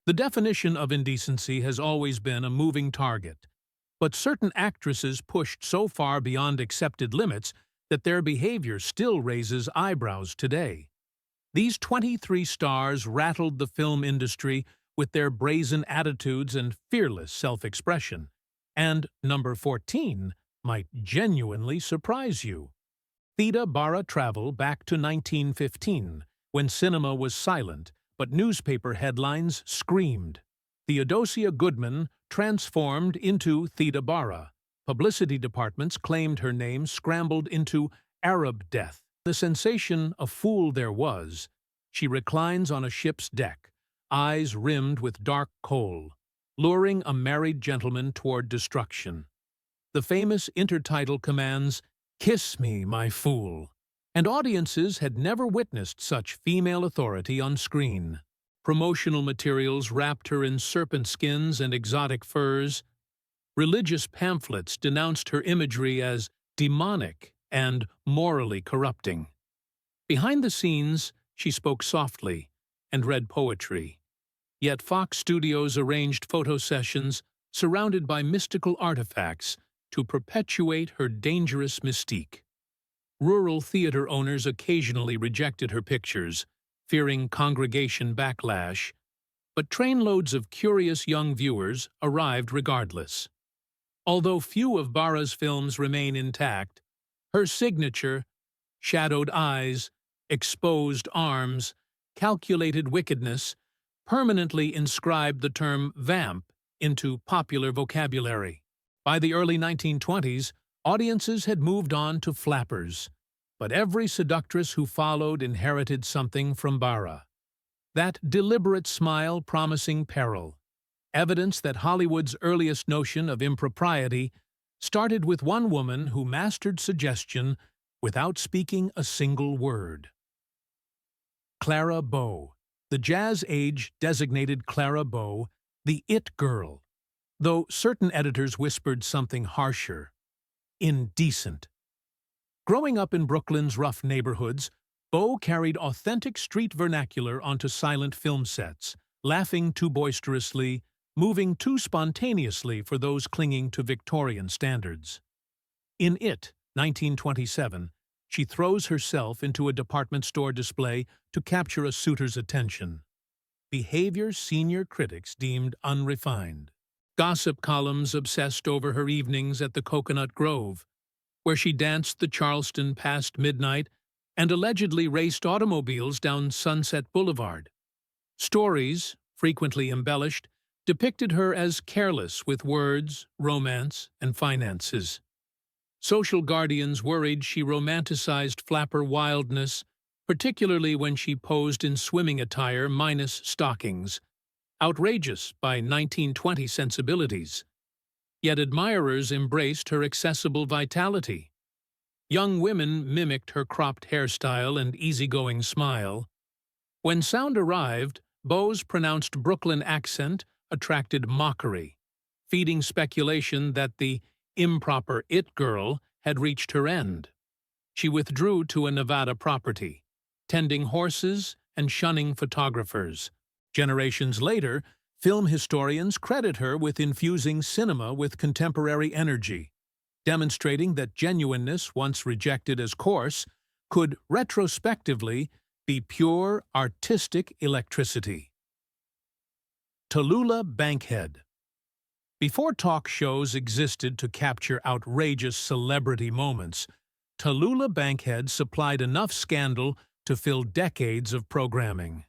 The definition of indecency has always been a moving target, but certain actresses pushed so far beyond accepted limits that their behavior still raises eyebrows today. These 23 stars rattled the film industry with their brazen attitudes and fearless self-expression. And number 14 might genuinely surprise you. Theda Bara travel back to 1915, when cinema was silent, but newspaper headlines screamed. Theodosia Goodman transformed into Theda Bara. Publicity departments claimed her name scrambled into Arab death. The sensation a fool there was. She reclines on a ship's deck, eyes rimmed with dark kohl, luring a married gentleman toward destruction. The famous intertitle commands, "Kiss me, my fool," and audiences had never witnessed such female authority on screen. Promotional materials wrapped her in serpent skins and exotic furs. Religious pamphlets denounced her imagery as demonic and morally corrupting. Behind the scenes, she spoke softly and read poetry. Yet Fox Studios arranged photo sessions surrounded by mystical artifacts to perpetuate her dangerous mystique. Rural theater owners occasionally rejected her pictures, fearing congregation backlash, but trainloads of curious young viewers arrived regardless. Although few of Bara's films remain intact, her signature, shadowed eyes, exposed arms, calculated wickedness, permanently inscribed the term vamp into popular vocabulary. By the early 1920s, audiences had moved on to flappers, but every seductress who followed inherited something from Bara. That deliberate smile promising peril, evidence that Hollywood's earliest notion of impropriety started with one woman who mastered suggestion without speaking a single word. Clara Bow. The Jazz Age designated Clara Bow the It Girl, though certain editors whispered something harsher: indecent. Growing up in Brooklyn's rough neighborhoods, Bow carried authentic street vernacular onto silent film sets, laughing too boisterously, moving too spontaneously for those clinging to Victorian standards. In It, 1927, she throws herself into a department store display to capture a suitor's attention. Behavior senior critics deemed unrefined. Gossip columns obsessed over her evenings at the Coconut Grove, where she danced the Charleston past midnight and allegedly raced automobiles down Sunset Boulevard. Stories, frequently embellished, depicted her as careless with words, romance, and finances. Social guardians worried she romanticized flapper wildness, particularly when she posed in swimming attire minus stockings, outrageous by 1920 sensibilities. Yet admirers embraced her accessible vitality. Young women mimicked her cropped hairstyle and easygoing smile. When sound arrived, Bow's pronounced Brooklyn accent attracted mockery, feeding speculation that the improper It Girl had reached her end. She withdrew to a Nevada property, tending horses and shunning photographers. Generations later, film historians credit her with infusing cinema with contemporary energy, demonstrating that genuineness, once rejected as coarse, could retrospectively be pure artistic electricity. Tallulah Bankhead. Before talk shows existed to capture outrageous celebrity moments, Tallulah Bankhead supplied enough scandal to fill decades of programming.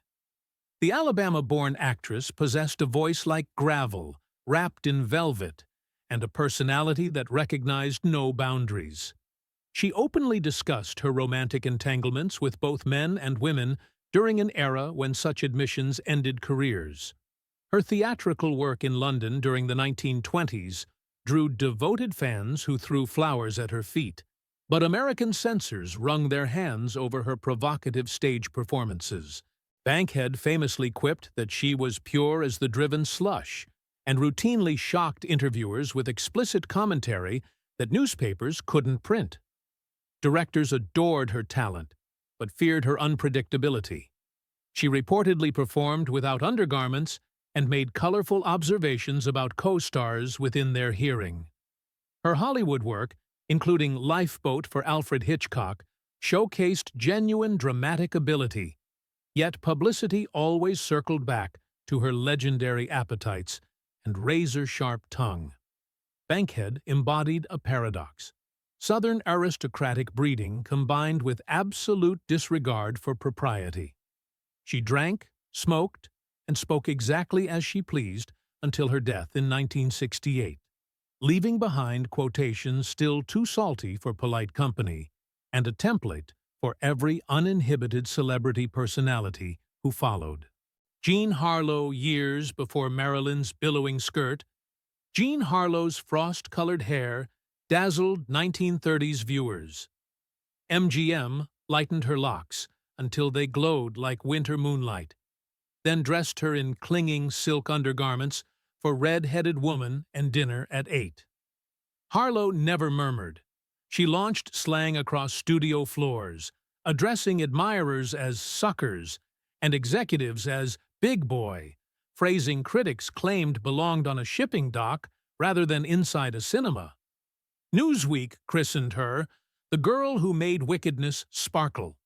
The Alabama-born actress possessed a voice like gravel, wrapped in velvet, and a personality that recognized no boundaries. She openly discussed her romantic entanglements with both men and women during an era when such admissions ended careers. Her theatrical work in London during the 1920s drew devoted fans who threw flowers at her feet, but American censors wrung their hands over her provocative stage performances. Bankhead famously quipped that she was pure as the driven slush, and routinely shocked interviewers with explicit commentary that newspapers couldn't print. Directors adored her talent, but feared her unpredictability. She reportedly performed without undergarments and made colorful observations about co-stars within their hearing. Her Hollywood work, including Lifeboat for Alfred Hitchcock, showcased genuine dramatic ability, yet publicity always circled back to her legendary appetites and razor-sharp tongue. Bankhead embodied a paradox. Southern aristocratic breeding combined with absolute disregard for propriety. She drank, smoked, and spoke exactly as she pleased until her death in 1968, leaving behind quotations still too salty for polite company and a template for every uninhibited celebrity personality who followed. Jean Harlow years before Marilyn's billowing skirt. Jean Harlow's frost-colored hair dazzled 1930s viewers. MGM lightened her locks until they glowed like winter moonlight, then dressed her in clinging silk undergarments for Red-Headed Woman and Dinner at 8. Harlow never murmured. She launched slang across studio floors, addressing admirers as suckers and executives as big boy, phrasing critics claimed belonged on a shipping dock rather than inside a cinema. Newsweek christened her the girl who made wickedness sparkle.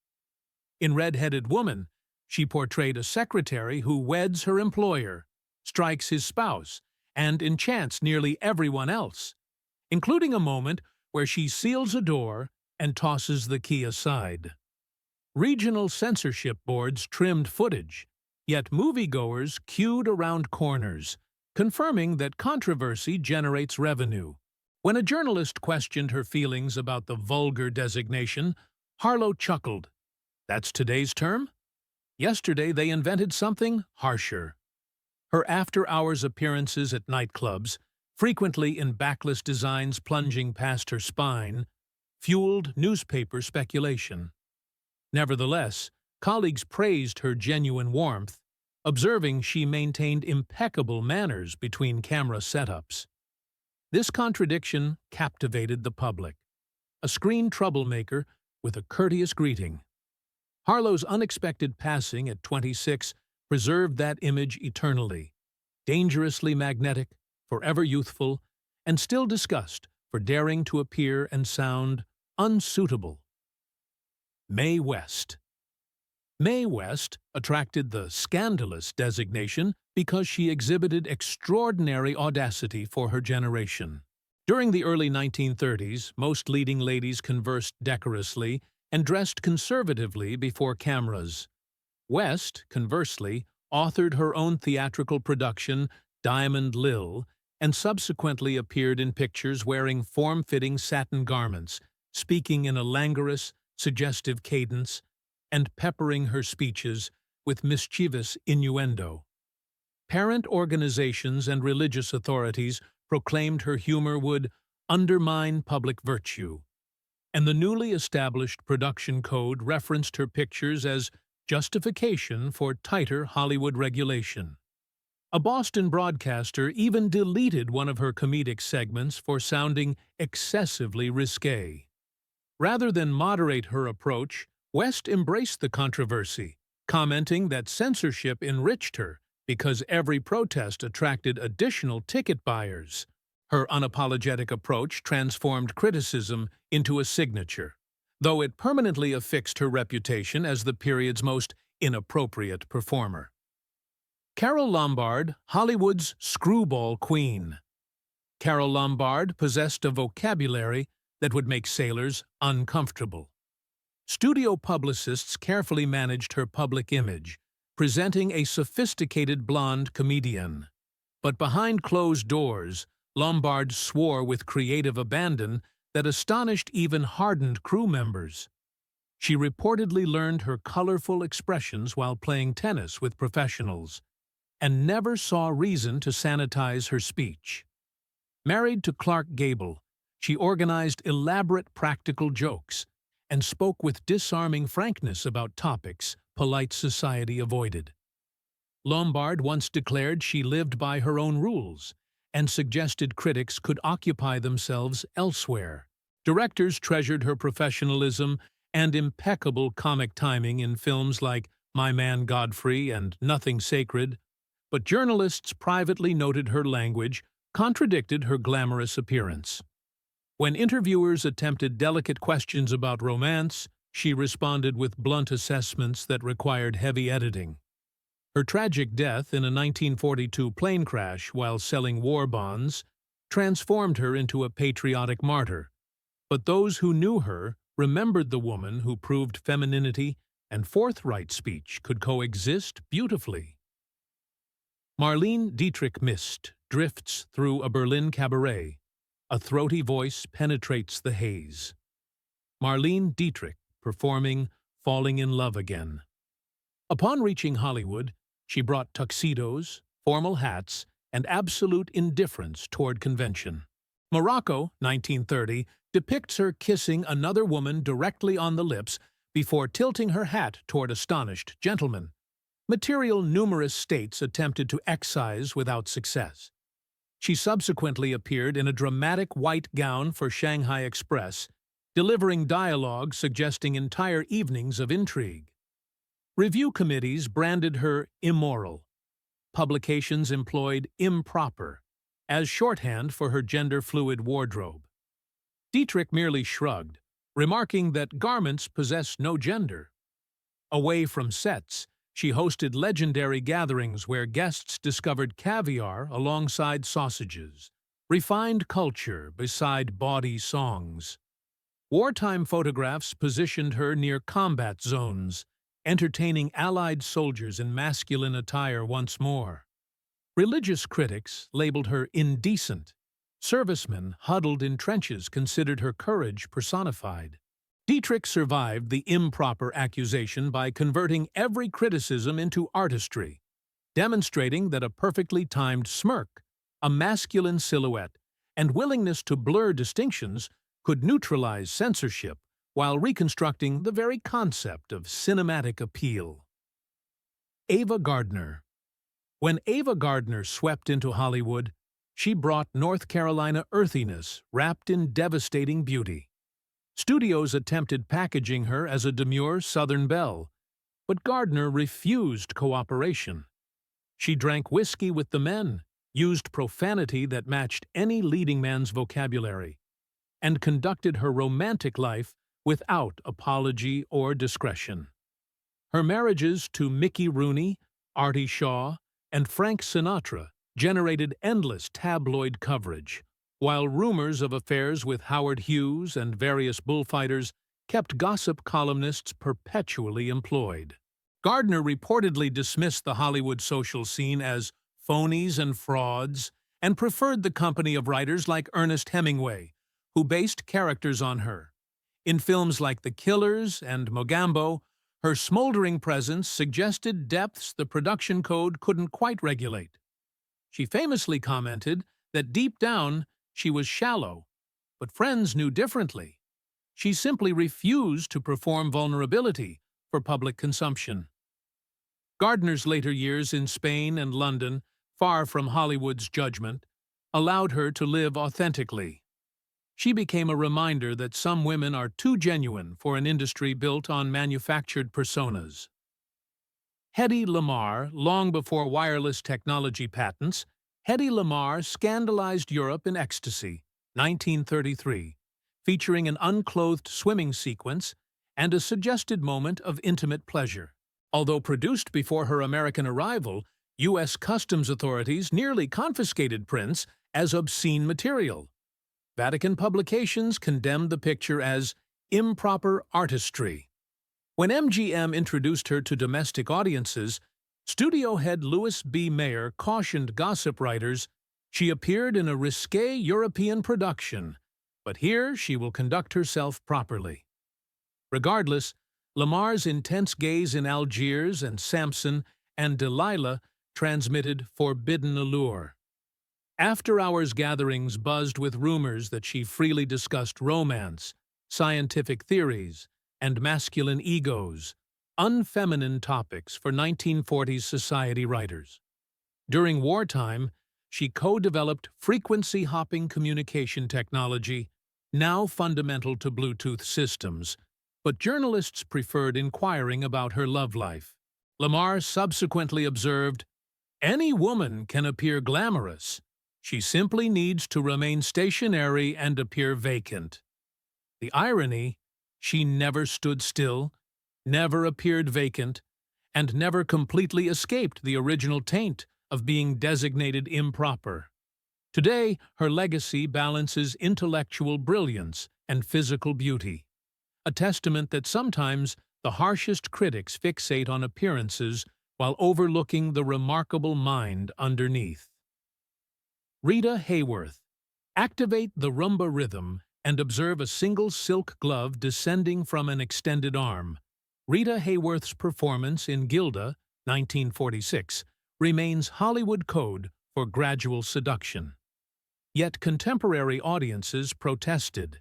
In Red-Headed Woman, she portrayed a secretary who weds her employer, strikes his spouse, and enchants nearly everyone else, including a moment where she seals a door and tosses the key aside. Regional censorship boards trimmed footage, yet moviegoers queued around corners, confirming that controversy generates revenue. When a journalist questioned her feelings about the vulgar designation, Harlow chuckled. That's today's term? Yesterday they invented something harsher. Her after-hours appearances at nightclubs, frequently in backless designs plunging past her spine, fueled newspaper speculation. Nevertheless, colleagues praised her genuine warmth, observing she maintained impeccable manners between camera setups. This contradiction captivated the public. A screen troublemaker with a courteous greeting. Harlow's unexpected passing at 26 preserved that image eternally. Dangerously magnetic, forever youthful, and still discussed for daring to appear and sound unsuitable. Mae West. Mae West attracted the scandalous designation because she exhibited extraordinary audacity for her generation. During the early 1930s, most leading ladies conversed decorously and dressed conservatively before cameras. West, conversely, authored her own theatrical production, Diamond Lil, and subsequently appeared in pictures wearing form-fitting satin garments, speaking in a languorous, suggestive cadence, and peppering her speeches with mischievous innuendo. Parent organizations and religious authorities proclaimed her humor would undermine public virtue, and the newly established production code referenced her pictures as justification for tighter Hollywood regulation. A Boston broadcaster even deleted one of her comedic segments for sounding excessively risque. Rather than moderate her approach, West embraced the controversy, commenting that censorship enriched her because every protest attracted additional ticket buyers. Her unapologetic approach transformed criticism into a signature, though it permanently affixed her reputation as the period's most inappropriate performer. Carole Lombard, Hollywood's screwball queen. Carole Lombard possessed a vocabulary that would make sailors uncomfortable. Studio publicists carefully managed her public image, presenting a sophisticated blonde comedian. But behind closed doors, Lombard swore with creative abandon that astonished even hardened crew members. She reportedly learned her colorful expressions while playing tennis with professionals, and never saw reason to sanitize her speech. Married to Clark Gable, she organized elaborate practical jokes and spoke with disarming frankness about topics polite society avoided. Lombard once declared she lived by her own rules and suggested critics could occupy themselves elsewhere. Directors treasured her professionalism and impeccable comic timing in films like My Man Godfrey and Nothing Sacred, but journalists privately noted her language contradicted her glamorous appearance. When interviewers attempted delicate questions about romance, she responded with blunt assessments that required heavy editing. Her tragic death in a 1942 plane crash while selling war bonds transformed her into a patriotic martyr, but those who knew her remembered the woman who proved femininity and forthright speech could coexist beautifully. Marlene Dietrich Mist drifts through a Berlin cabaret. A throaty voice penetrates the haze. Marlene Dietrich performing Falling in Love Again. Upon reaching Hollywood, she brought tuxedos, formal hats, and absolute indifference toward convention. Morocco, 1930, depicts her kissing another woman directly on the lips before tilting her hat toward astonished gentlemen. Material numerous states attempted to excise without success. She subsequently appeared in a dramatic white gown for Shanghai Express, delivering dialogue suggesting entire evenings of intrigue. Review committees branded her immoral. Publications employed improper as shorthand for her gender-fluid wardrobe. Dietrich merely shrugged, remarking that garments possess no gender. Away from sets, she hosted legendary gatherings where guests discovered caviar alongside sausages, refined culture beside bawdy songs. Wartime photographs positioned her near combat zones, entertaining Allied soldiers in masculine attire once more. Religious critics labeled her indecent. Servicemen huddled in trenches considered her courage personified. Dietrich survived the improper accusation by converting every criticism into artistry, demonstrating that a perfectly timed smirk, a masculine silhouette, and willingness to blur distinctions could neutralize censorship while reconstructing the very concept of cinematic appeal. Ava Gardner. When Ava Gardner swept into Hollywood, she brought North Carolina earthiness wrapped in devastating beauty. Studios attempted packaging her as a demure Southern belle, but Gardner refused cooperation. She drank whiskey with the men, used profanity that matched any leading man's vocabulary, and conducted her romantic life without apology or discretion. Her marriages to Mickey Rooney, Artie Shaw, and Frank Sinatra generated endless tabloid coverage, while rumors of affairs with Howard Hughes and various bullfighters kept gossip columnists perpetually employed. Gardner reportedly dismissed the Hollywood social scene as phonies and frauds and preferred the company of writers like Ernest Hemingway, who based characters on her. In films like The Killers and Mogambo, her smoldering presence suggested depths the production code couldn't quite regulate. She famously commented that deep down she was shallow, but friends knew differently. She simply refused to perform vulnerability for public consumption. Gardner's later years in Spain and London, far from Hollywood's judgment, allowed her to live authentically. She became a reminder that some women are too genuine for an industry built on manufactured personas. Hedy Lamarr, long before wireless technology patents, Hedy Lamarr scandalized Europe in Ecstasy, 1933, featuring an unclothed swimming sequence and a suggested moment of intimate pleasure. Although produced before her American arrival, U.S. customs authorities nearly confiscated prints as obscene material. Vatican publications condemned the picture as improper artistry. When MGM introduced her to domestic audiences, studio head Louis B. Mayer cautioned gossip writers she appeared in a risque European production, but here she will conduct herself properly. Regardless, Lamar's intense gaze in Algiers and Samson and Delilah transmitted forbidden allure. After-hours gatherings buzzed with rumors that she freely discussed romance, scientific theories, and masculine egos, unfeminine topics for 1940s society writers. During wartime, she co-developed frequency-hopping communication technology, now fundamental to Bluetooth systems, but journalists preferred inquiring about her love life. Lamarr subsequently observed, Any woman can appear glamorous. She simply needs to remain stationary and appear vacant. The irony, she never stood still, never appeared vacant, and never completely escaped the original taint of being designated improper. Today, her legacy balances intellectual brilliance and physical beauty, a testament that sometimes the harshest critics fixate on appearances while overlooking the remarkable mind underneath. Rita Hayworth. Activate the rumba rhythm and observe a single silk glove descending from an extended arm. Rita Hayworth's performance in Gilda, 1946, remains Hollywood code for gradual seduction. Yet contemporary audiences protested.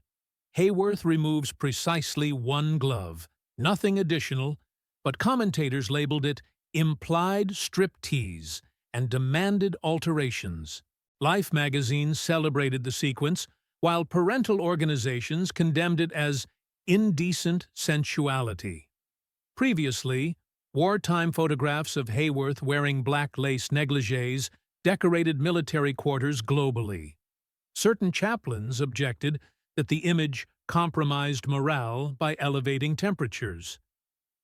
Hayworth removes precisely one glove, nothing additional, but commentators labeled it implied striptease and demanded alterations. Life magazine celebrated the sequence, while parental organizations condemned it as indecent sensuality. Previously, wartime photographs of Hayworth wearing black lace negligées decorated military quarters globally. Certain chaplains objected that the image compromised morale by elevating temperatures.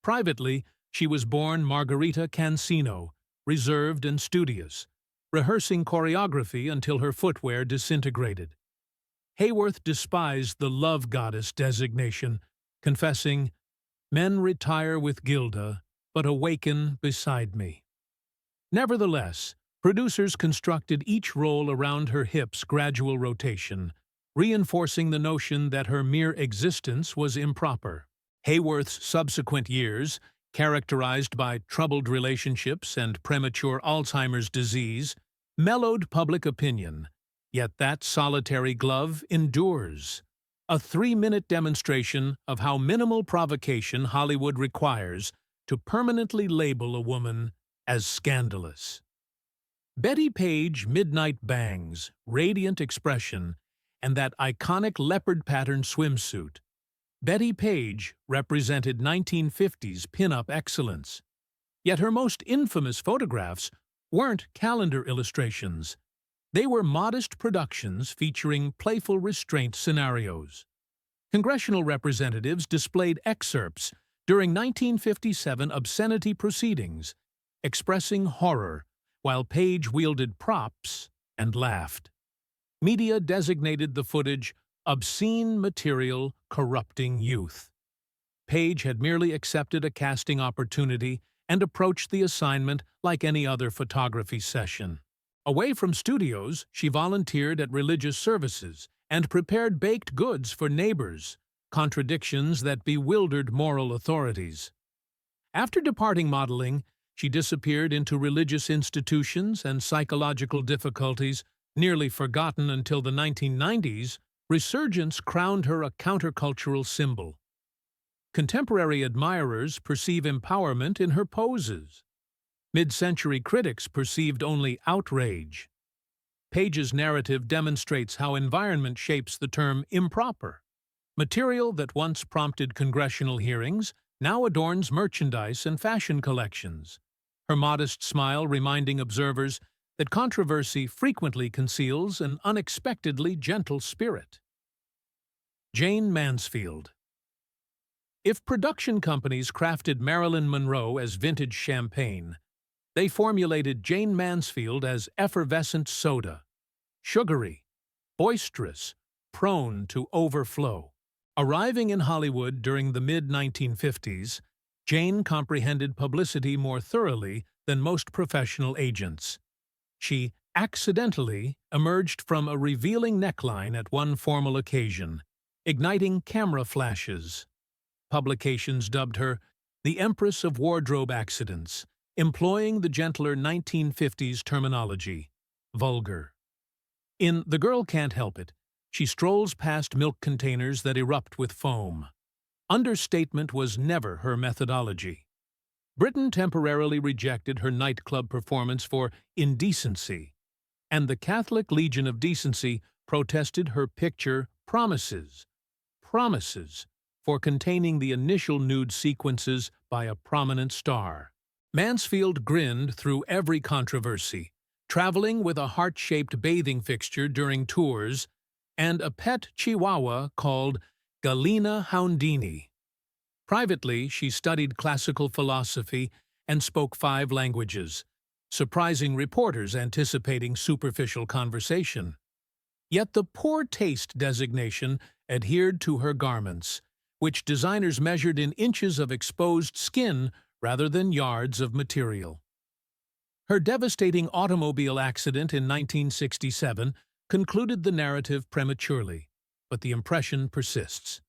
Privately, she was born Margarita Cancino, reserved and studious, rehearsing choreography until her footwear disintegrated. Hayworth despised the love goddess designation, confessing, "Men retire with Gilda, but awaken beside me." Nevertheless, producers constructed each role around her hips' gradual rotation, reinforcing the notion that her mere existence was improper. Hayworth's subsequent years, characterized by troubled relationships and premature Alzheimer's disease, mellowed public opinion, yet that solitary glove endures. A 3-minute demonstration of how minimal provocation Hollywood requires to permanently label a woman as scandalous. Betty Page midnight bangs, radiant expression, and that iconic leopard-pattern swimsuit. Betty Page represented 1950s pin-up excellence. Yet her most infamous photographs weren't calendar illustrations. They were modest productions featuring playful restraint scenarios. Congressional representatives displayed excerpts during 1957 obscenity proceedings, expressing horror, while Page wielded props and laughed. Media designated the footage obscene material corrupting youth. Page had merely accepted a casting opportunity and approached the assignment like any other photography session. Away from studios, she volunteered at religious services and prepared baked goods for neighbors, contradictions that bewildered moral authorities. After departing modeling, she disappeared into religious institutions and psychological difficulties. Nearly forgotten until the 1990s, resurgence crowned her a countercultural symbol. Contemporary admirers perceive empowerment in her poses. Mid-century critics perceived only outrage. Page's narrative demonstrates how environment shapes the term improper. Material that once prompted congressional hearings now adorns merchandise and fashion collections. Her modest smile reminding observers that controversy frequently conceals an unexpectedly gentle spirit. Jane Mansfield. If production companies crafted Marilyn Monroe as vintage champagne, they formulated Jane Mansfield as effervescent soda, sugary, boisterous, prone to overflow. Arriving in Hollywood during the mid-1950s, Jane comprehended publicity more thoroughly than most professional agents. She accidentally emerged from a revealing neckline at one formal occasion, igniting camera flashes. Publications dubbed her the Empress of Wardrobe Accidents, employing the gentler 1950s terminology, vulgar. In The Girl Can't Help It, she strolls past milk containers that erupt with foam. Understatement was never her methodology. Britain temporarily rejected her nightclub performance for indecency, and the Catholic Legion of Decency protested her picture Promises for containing the initial nude sequences by a prominent star. Mansfield grinned through every controversy, traveling with a heart-shaped bathing fixture during tours and a pet chihuahua called Galena Houndini. Privately, she studied classical philosophy and spoke 5 languages, surprising reporters anticipating superficial conversation. Yet the poor taste designation adhered to her garments, which designers measured in inches of exposed skin rather than yards of material. Her devastating automobile accident in 1967 concluded the narrative prematurely, but the impression persists.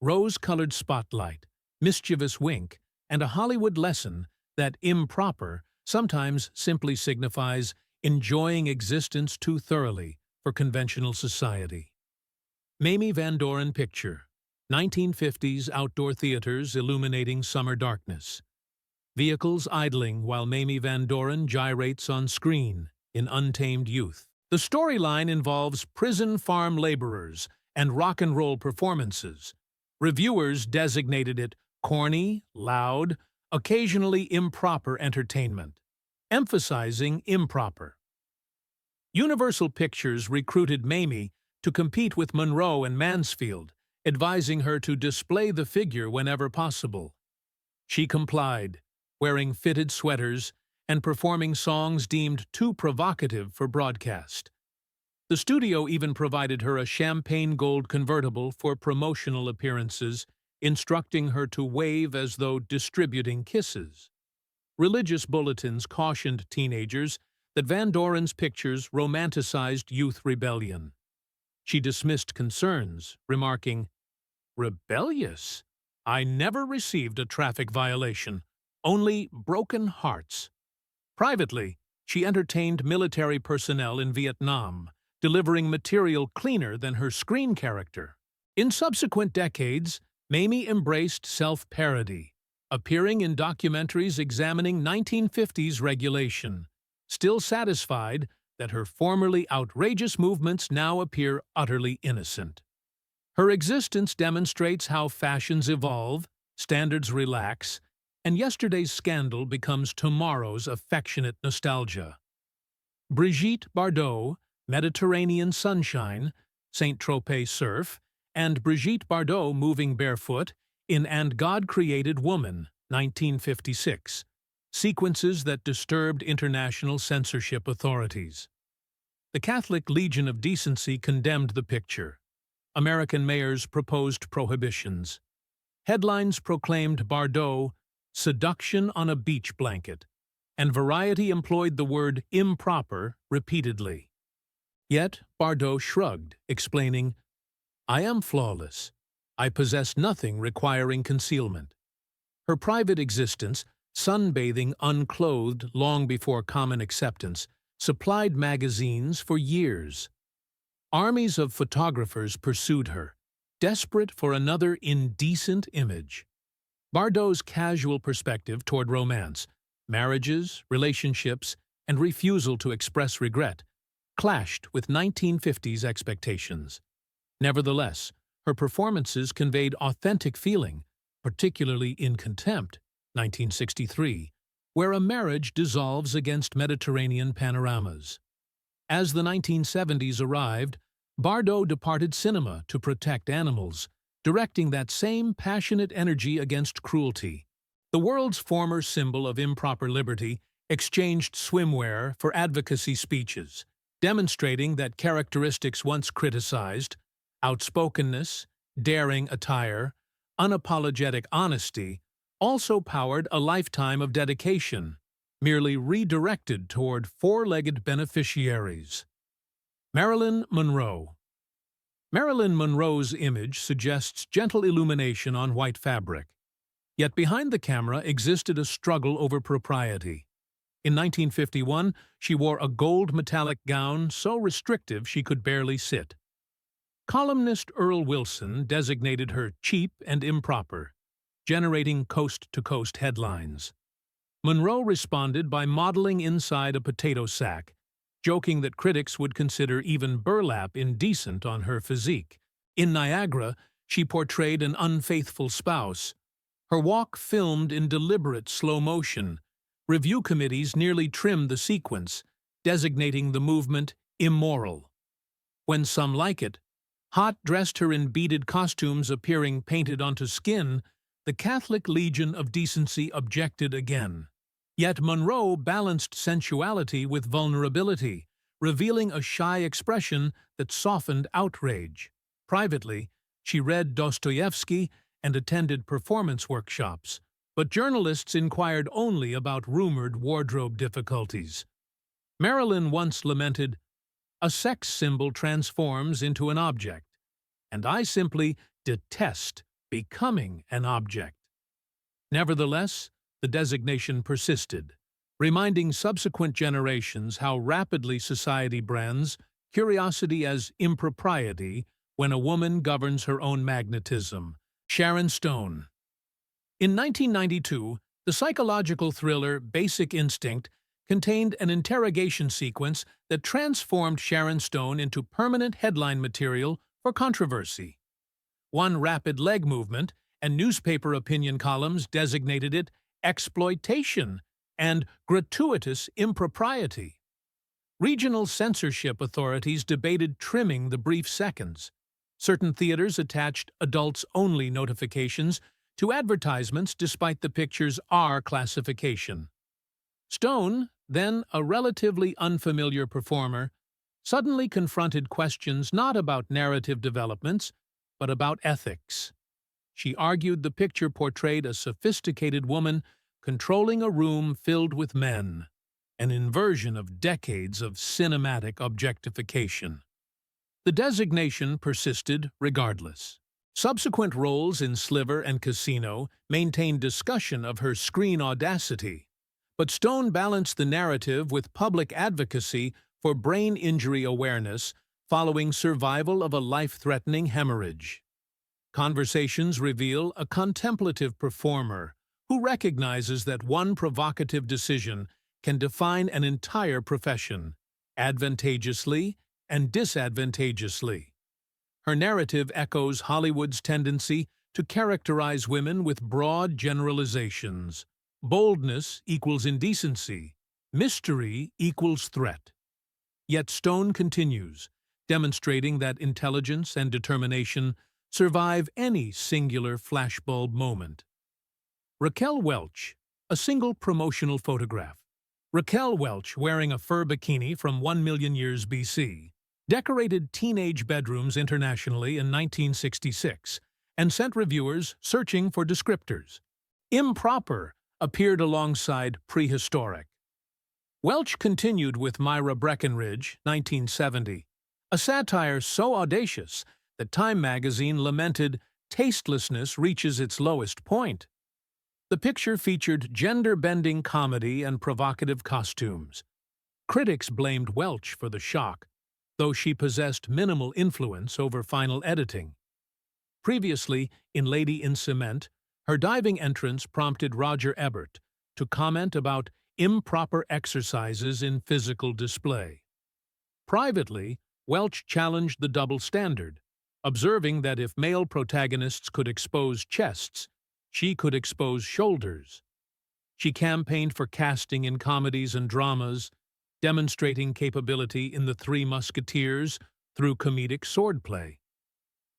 Rose-colored spotlight, mischievous wink, and a Hollywood lesson that improper sometimes simply signifies enjoying existence too thoroughly for conventional society. Mamie Van Doren picture, 1950s outdoor theaters illuminating summer darkness. Vehicles idling while Mamie Van Doren gyrates on screen in Untamed Youth. The storyline involves prison farm laborers and rock and roll performances. Reviewers designated it corny, loud, occasionally improper entertainment, emphasizing improper. Universal Pictures recruited Mamie to compete with Monroe and Mansfield, advising her to display the figure whenever possible. She complied, wearing fitted sweaters and performing songs deemed too provocative for broadcast. The studio even provided her a champagne gold convertible for promotional appearances, instructing her to wave as though distributing kisses. Religious bulletins cautioned teenagers that Van Doren's pictures romanticized youth rebellion. She dismissed concerns, remarking, "Rebellious? I never received a traffic violation, only broken hearts." Privately, she entertained military personnel in Vietnam, delivering material cleaner than her screen character. In subsequent decades, Mamie embraced self-parody, appearing in documentaries examining 1950s regulation, still satisfied that her formerly outrageous movements now appear utterly innocent. Her existence demonstrates how fashions evolve, standards relax, and yesterday's scandal becomes tomorrow's affectionate nostalgia. Brigitte Bardot, Mediterranean Sunshine, Saint-Tropez Surf, and Brigitte Bardot moving barefoot in And God Created Woman, 1956, sequences that disturbed international censorship authorities. The Catholic Legion of Decency condemned the picture. American mayors proposed prohibitions. Headlines proclaimed Bardot seduction on a beach blanket, and Variety employed the word improper repeatedly. Yet Bardot shrugged, explaining, "I am flawless. I possess nothing requiring concealment." Her private existence, sunbathing unclothed long before common acceptance, supplied magazines for years. Armies of photographers pursued her, desperate for another indecent image. Bardot's casual perspective toward romance, marriages, relationships, and refusal to express regret clashed with 1950s expectations. Nevertheless, her performances conveyed authentic feeling, particularly in Contempt, 1963, where a marriage dissolves against Mediterranean panoramas. As the 1970s arrived, Bardot departed cinema to protect animals, directing that same passionate energy against cruelty. The world's former symbol of improper liberty exchanged swimwear for advocacy speeches, demonstrating that characteristics once criticized, outspokenness, daring attire, unapologetic honesty, also powered a lifetime of dedication, merely redirected toward four-legged beneficiaries. Marilyn Monroe. Marilyn Monroe's image suggests gentle illumination on white fabric. Yet behind the camera existed a struggle over propriety. In 1951, she wore a gold metallic gown so restrictive she could barely sit. Columnist Earl Wilson designated her cheap and improper, generating coast-to-coast headlines. Monroe responded by modeling inside a potato sack, joking that critics would consider even burlap indecent on her physique. In Niagara, she portrayed an unfaithful spouse, her walk filmed in deliberate slow motion, Review committees nearly trimmed the sequence, designating the movement immoral. When some like it, Hot dressed her in beaded costumes appearing painted onto skin, the Catholic Legion of Decency objected again. Yet Monroe balanced sensuality with vulnerability, revealing a shy expression that softened outrage. Privately, she read Dostoevsky and attended performance workshops, but journalists inquired only about rumored wardrobe difficulties. Marilyn once lamented, "A sex symbol transforms into an object, and I simply detest becoming an object." Nevertheless, the designation persisted, reminding subsequent generations how rapidly society brands curiosity as impropriety when a woman governs her own magnetism. Sharon Stone. In 1992, the psychological thriller Basic Instinct contained an interrogation sequence that transformed Sharon Stone into permanent headline material for controversy. One rapid leg movement and newspaper opinion columns designated it exploitation and gratuitous impropriety. Regional censorship authorities debated trimming the brief seconds. Certain theaters attached adults-only notifications to advertisements despite the picture's R classification. Stone, then a relatively unfamiliar performer, suddenly confronted questions not about narrative developments, but about ethics. She argued the picture portrayed a sophisticated woman controlling a room filled with men, an inversion of decades of cinematic objectification. The designation persisted regardless. Subsequent roles in Sliver and Casino maintained discussion of her screen audacity, but Stone balanced the narrative with public advocacy for brain injury awareness following survival of a life-threatening hemorrhage. Conversations reveal a contemplative performer who recognizes that one provocative decision can define an entire profession, advantageously and disadvantageously. Her narrative echoes Hollywood's tendency to characterize women with broad generalizations. Boldness equals indecency. Mystery equals threat. Yet Stone continues, demonstrating that intelligence and determination survive any singular flashbulb moment. Raquel Welch, a single promotional photograph. Raquel Welch, wearing a fur bikini from 1 million years BC, decorated teenage bedrooms internationally in 1966 and sent reviewers searching for descriptors. Improper appeared alongside prehistoric. Welch continued with Myra Breckenridge, 1970, a satire so audacious that Time magazine lamented tastelessness reaches its lowest point. The picture featured gender-bending comedy and provocative costumes. Critics blamed Welch for the shock, though she possessed minimal influence over final editing. Previously, in Lady in Cement, her diving entrance prompted Roger Ebert to comment about improper exercises in physical display. Privately, Welch challenged the double standard, observing that if male protagonists could expose chests, she could expose shoulders. She campaigned for casting in comedies and dramas, demonstrating capability in The Three Musketeers through comedic swordplay.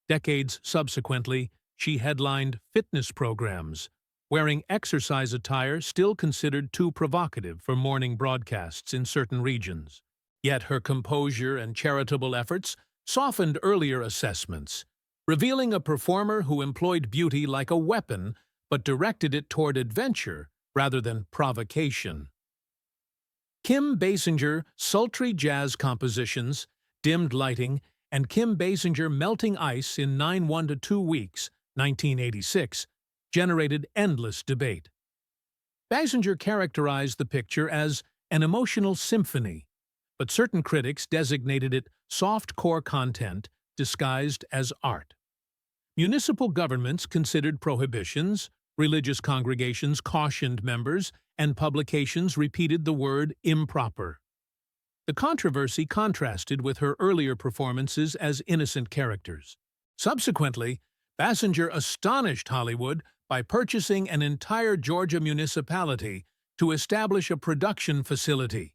Decades subsequently, she headlined fitness programs, wearing exercise attire still considered too provocative for morning broadcasts in certain regions. Yet her composure and charitable efforts softened earlier assessments, revealing a performer who employed beauty like a weapon but directed it toward adventure rather than provocation. Kim Basinger sultry jazz compositions, dimmed lighting, and Kim Basinger melting ice in 9 to 2 weeks, 1986, generated endless debate. Basinger characterized the picture as an emotional symphony, but certain critics designated it soft-core content disguised as art. Municipal governments considered prohibitions, religious congregations cautioned members, and publications repeated the word improper. The controversy contrasted with her earlier performances as innocent characters. Subsequently, Basinger astonished Hollywood by purchasing an entire Georgia municipality to establish a production facility.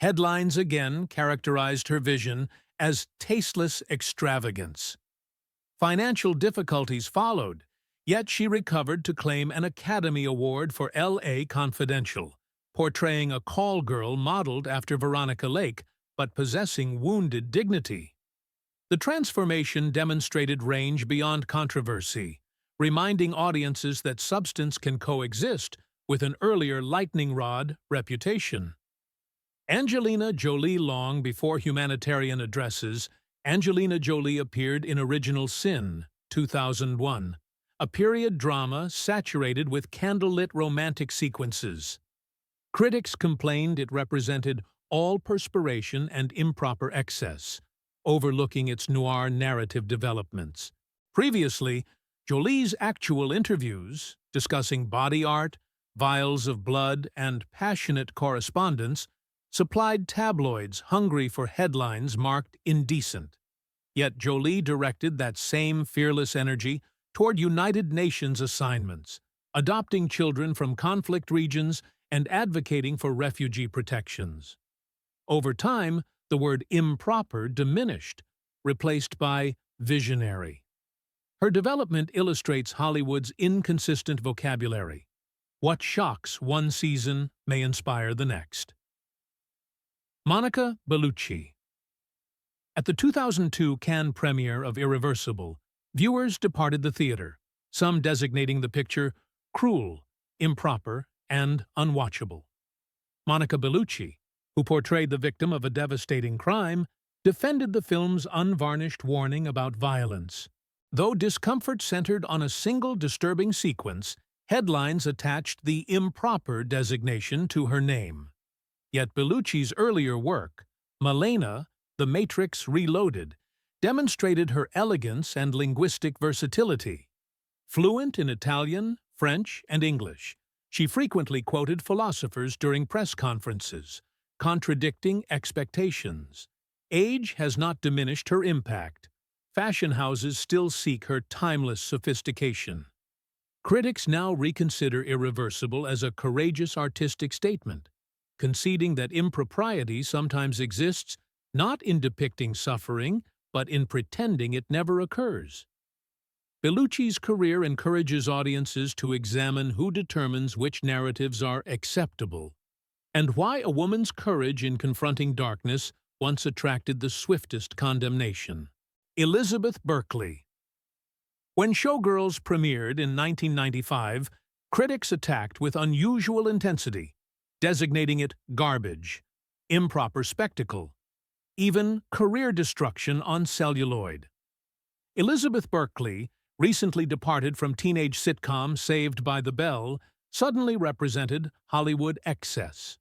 Headlines again characterized her vision as tasteless extravagance. Financial difficulties followed, yet she recovered to claim an Academy Award for L.A. Confidential, portraying a call girl modeled after Veronica Lake but possessing wounded dignity. The transformation demonstrated range beyond controversy, reminding audiences that substance can coexist with an earlier lightning rod reputation. Angelina Jolie. Long before humanitarian addresses, Angelina Jolie appeared in Original Sin, 2001, a period drama saturated with candlelit romantic sequences. Critics complained it represented all perspiration and improper excess, overlooking its noir narrative developments. Previously, Jolie's actual interviews, discussing body art, vials of blood, and passionate correspondence, supplied tabloids hungry for headlines marked indecent. Yet Jolie directed that same fearless energy toward United Nations assignments, adopting children from conflict regions and advocating for refugee protections. Over time, the word improper diminished, replaced by visionary. Her development illustrates Hollywood's inconsistent vocabulary. What shocks one season may inspire the next. Monica Bellucci. At the 2002 Cannes premiere of Irreversible, viewers departed the theater, some designating the picture cruel, improper, and unwatchable. Monica Bellucci, who portrayed the victim of a devastating crime, defended the film's unvarnished warning about violence. Though discomfort centered on a single disturbing sequence, headlines attached the improper designation to her name. Yet Bellucci's earlier work, Malena, The Matrix Reloaded, demonstrated her elegance and linguistic versatility. Fluent in Italian, French, and English, she frequently quoted philosophers during press conferences, contradicting expectations. Age has not diminished her impact. Fashion houses still seek her timeless sophistication. Critics now reconsider Irreversible as a courageous artistic statement, conceding that impropriety sometimes exists not in depicting suffering, but in pretending it never occurs. Bellucci's career encourages audiences to examine who determines which narratives are acceptable, and why a woman's courage in confronting darkness once attracted the swiftest condemnation. Elizabeth Berkley. When Showgirls premiered in 1995, critics attacked with unusual intensity, designating it garbage, improper spectacle, even career destruction on celluloid. Elizabeth Berkley, recently departed from teenage sitcom Saved by the Bell, suddenly represented Hollywood excess.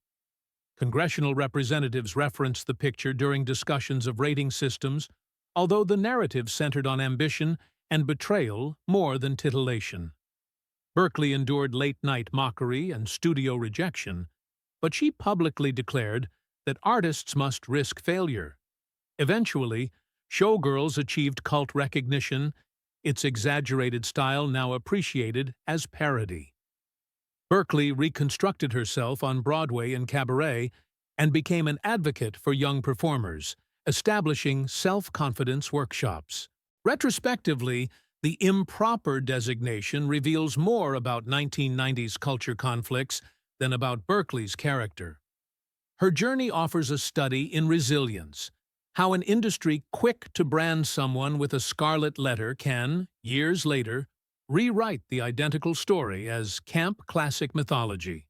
Congressional representatives referenced the picture during discussions of rating systems, although the narrative centered on ambition and betrayal more than titillation. Berkley endured late-night mockery and studio rejection, but she publicly declared that artists must risk failure. Eventually, Showgirls achieved cult recognition, its exaggerated style now appreciated as parody. Berkley reconstructed herself on Broadway and cabaret and became an advocate for young performers, establishing self-confidence workshops. Retrospectively, the improper designation reveals more about 1990s culture conflicts than about Berkley's character. Her journey offers a study in resilience, how an industry quick to brand someone with a scarlet letter can, years later, rewrite the identical story as camp classic mythology.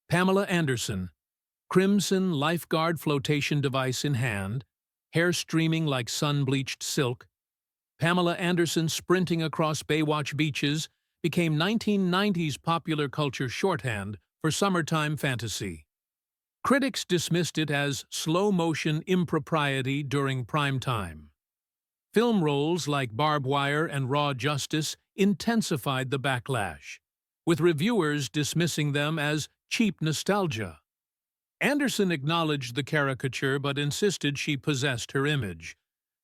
Pamela Anderson, crimson lifeguard flotation device in hand, hair streaming like sun-bleached silk, Pamela Anderson sprinting across Baywatch beaches became 1990s popular culture shorthand for summertime fantasy. Critics dismissed it as slow-motion impropriety during prime time. Film roles like Barbed Wire and Raw Justice intensified the backlash, with reviewers dismissing them as cheap nostalgia. Anderson acknowledged the caricature but insisted she possessed her image,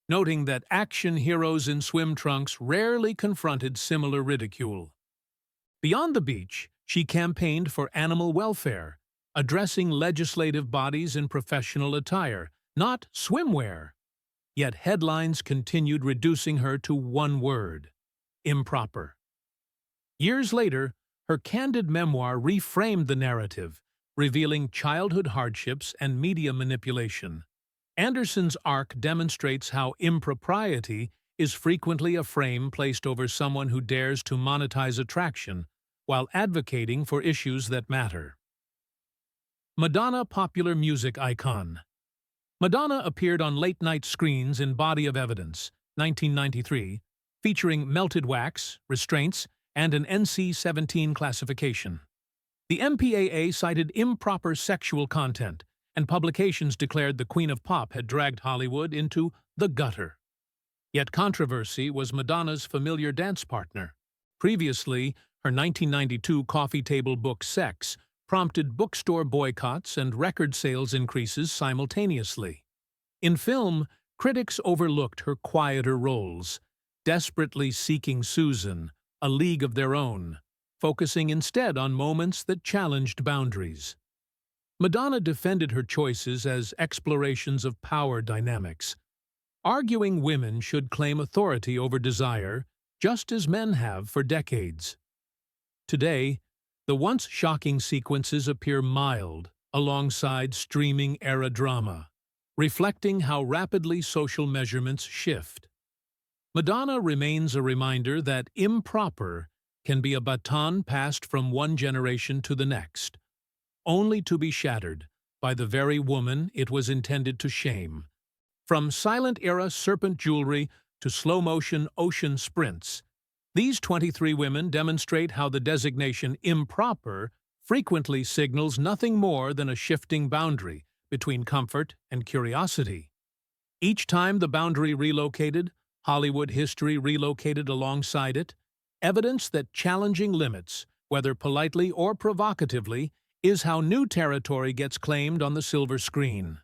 noting that action heroes in swim trunks rarely confronted similar ridicule. Beyond the beach, she campaigned for animal welfare, addressing legislative bodies in professional attire, not swimwear. Yet headlines continued reducing her to one word: improper. Years later, her candid memoir reframed the narrative, revealing childhood hardships and media manipulation. Anderson's arc demonstrates how impropriety is frequently a frame placed over someone who dares to monetize attraction while advocating for issues that matter. Madonna, popular music icon. Madonna appeared on late-night screens in Body of Evidence, 1993, featuring melted wax, restraints, and an NC-17 classification. The MPAA cited improper sexual content, and publications declared the Queen of Pop had dragged Hollywood into the gutter. Yet controversy was Madonna's familiar dance partner. Previously, her 1992 coffee table book Sex prompted bookstore boycotts and record sales increases simultaneously. In film, critics overlooked her quieter roles, desperately seeking Susan, a league of their own, focusing instead on moments that challenged boundaries. Madonna defended her choices as explorations of power dynamics, arguing women should claim authority over desire, just as men have for decades. Today, the once shocking sequences appear mild alongside streaming-era drama, reflecting how rapidly social measurements shift. Madonna remains a reminder that improper can be a baton passed from one generation to the next, only to be shattered by the very woman it was intended to shame. From silent-era serpent jewelry to slow-motion ocean sprints, these 23 women demonstrate how the designation improper frequently signals nothing more than a shifting boundary between comfort and curiosity. Each time the boundary relocated, Hollywood history relocated alongside it, evidence that challenging limits, whether politely or provocatively, is how new territory gets claimed on the silver screen.